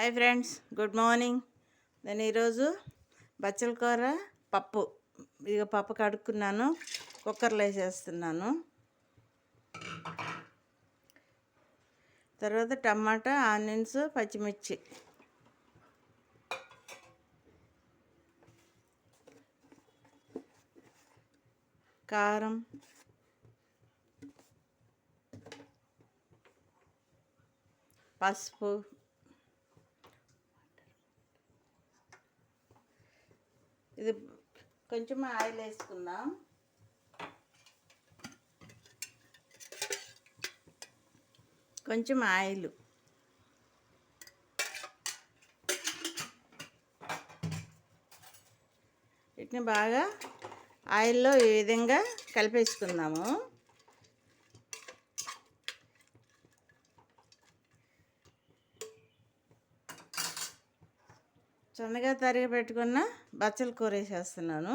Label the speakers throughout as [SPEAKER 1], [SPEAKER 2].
[SPEAKER 1] Hi friends, good morning. నేను ఈరోజు బచ్చల కూర పప్పు పప్పు కడుక్కున్నాను, కుక్కర్లో వేసేస్తున్నాను. తర్వాత టమాటా, ఆనియన్స్, పచ్చిమిర్చి, కారం, పసుపు, ఇది కొంచెం ఆయిల్ వేసుకుందాం. కొంచెం ఆయిల్, వీటిని బాగా ఆయిల్లో ఈ విధంగా కలిపేసుకుందాము. సన్నగా తరిగి పెట్టుకున్న బచ్చల కూర వేసేస్తున్నాను.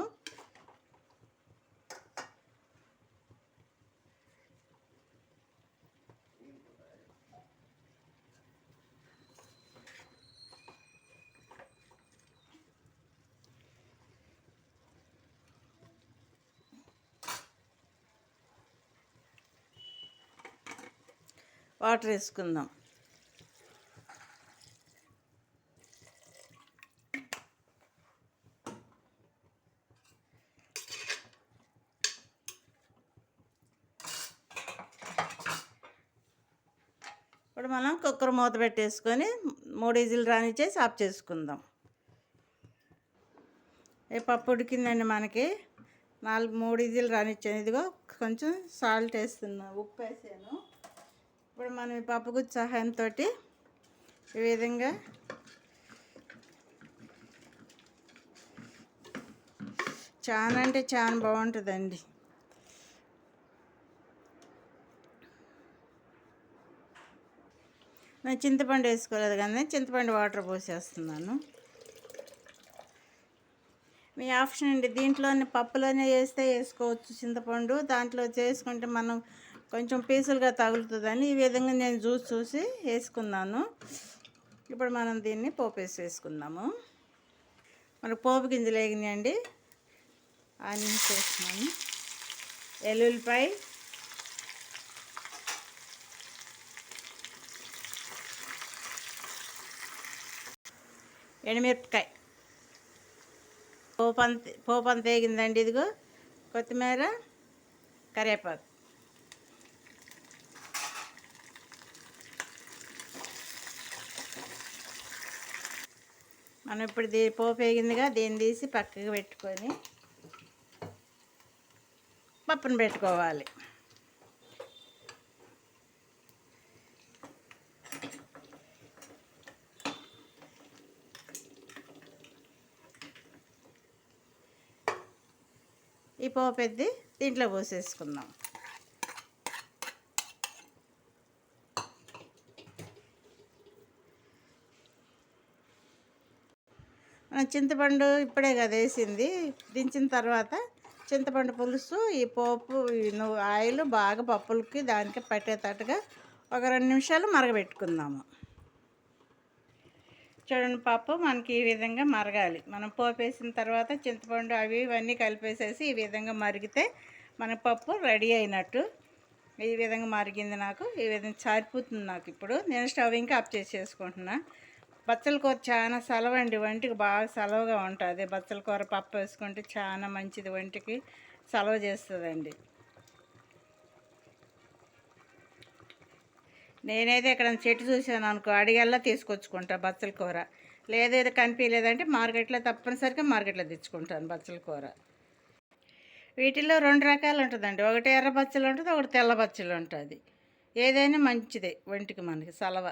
[SPEAKER 1] వాటర్ వేసుకుందాం. ఇప్పుడు మనం కుక్కర్ మూత పెట్టేసుకొని 3 విజిల్ రానిచ్చేసి ఆఫ్ చేసుకుందాం. ఏ పప్పు ఉడికిందండి మనకి. 3 విజిల్ రానిచ్చాను. ఇదిగో కొంచెం సాల్ట్ వేస్తున్నా, ఉప్పు వేసాను. ఇప్పుడు మనం ఈ పప్పు గుత్తి సహాయంతో ఈ విధంగా చాలా అంటే చాలా బాగుంటుందండి. నేను చింతపండు వేసుకోలేదు కానీ చింతపండు వాటర్ పోసేస్తున్నాను. మీ ఆప్షన్ అండి. దీంట్లోనే పప్పులోనే వేస్తే వేసుకోవచ్చు చింతపండు. దాంట్లో చేసుకుంటే మనం కొంచెం పీసులుగా తగులుతుందని ఈ విధంగా నేను చూసి వేసుకున్నాను. ఇప్పుడు మనం దీన్ని పోపు వేసుకుందాము. మనకు పోపు గింజలు వేగినాయండి. ఆనియన్స్ వేస్తున్నాను, ఎల్లుల్లిపాయ, ఎండుమిరపకాయ, పోపు అంత వేగిందండి. ఇదిగో కొత్తిమీర, కరివేపాకు. మనం ఇప్పుడు పోపు వేగిందిగా, దీన్ని తీసి పక్కకు పెట్టుకొని పప్పును పెట్టుకోవాలి. ఈ పోపు ఎత్తి దీంట్లో పోసేసుకుందాం. మనం చింతపండు ఇప్పుడే కదా వేసింది. దించిన తర్వాత చింతపండు పులుసు, ఈ పోపు, ఆయిల్ బాగా పప్పులకి దానికి పట్టేటట్టుగా ఒక 2 నిమిషాలు మరగబెట్టుకుందాము. చూడండి, పప్పు మనకి ఈ విధంగా మరగాలి. మనం పోపు వేసిన తర్వాత చింతపండు అవి ఇవన్నీ కలిపేసేసి ఈ విధంగా మరిగితే మన పప్పు రెడీ అయినట్టు. ఈ విధంగా మరిగింది. నాకు ఈ విధంగా సరిపోతుంది. నాకు ఇప్పుడు నేను స్టవ్ ఇంకా ఆఫ్ చేసేసుకుంటున్నా. బచ్చల కూర చాలా సలవండి, ఒంటికి బాగా సలవగా ఉంటుంది. బచ్చల కూర పప్పు వేసుకుంటే చాలా మంచిది, ఒంటికి సలవ చేస్తుందండి. నేనైతే ఇక్కడ చెట్టు చూసాను అనుకో, అడిగల్లా తీసుకొచ్చుకుంటా బచ్చల కూర. లేదేదో కనిపించలేదంటే తప్పనిసరిగా మార్కెట్లో తెచ్చుకుంటాను బచ్చల కూర. వీటిల్లో 2 రకాలు ఉంటుందండి. ఒకటి ఎర్ర బచ్చలు ఉంటుంది, ఒకటి తెల్ల బచ్చలు ఉంటుంది. ఏదైనా మంచిదే ఒంటికి, మనకి సలవ.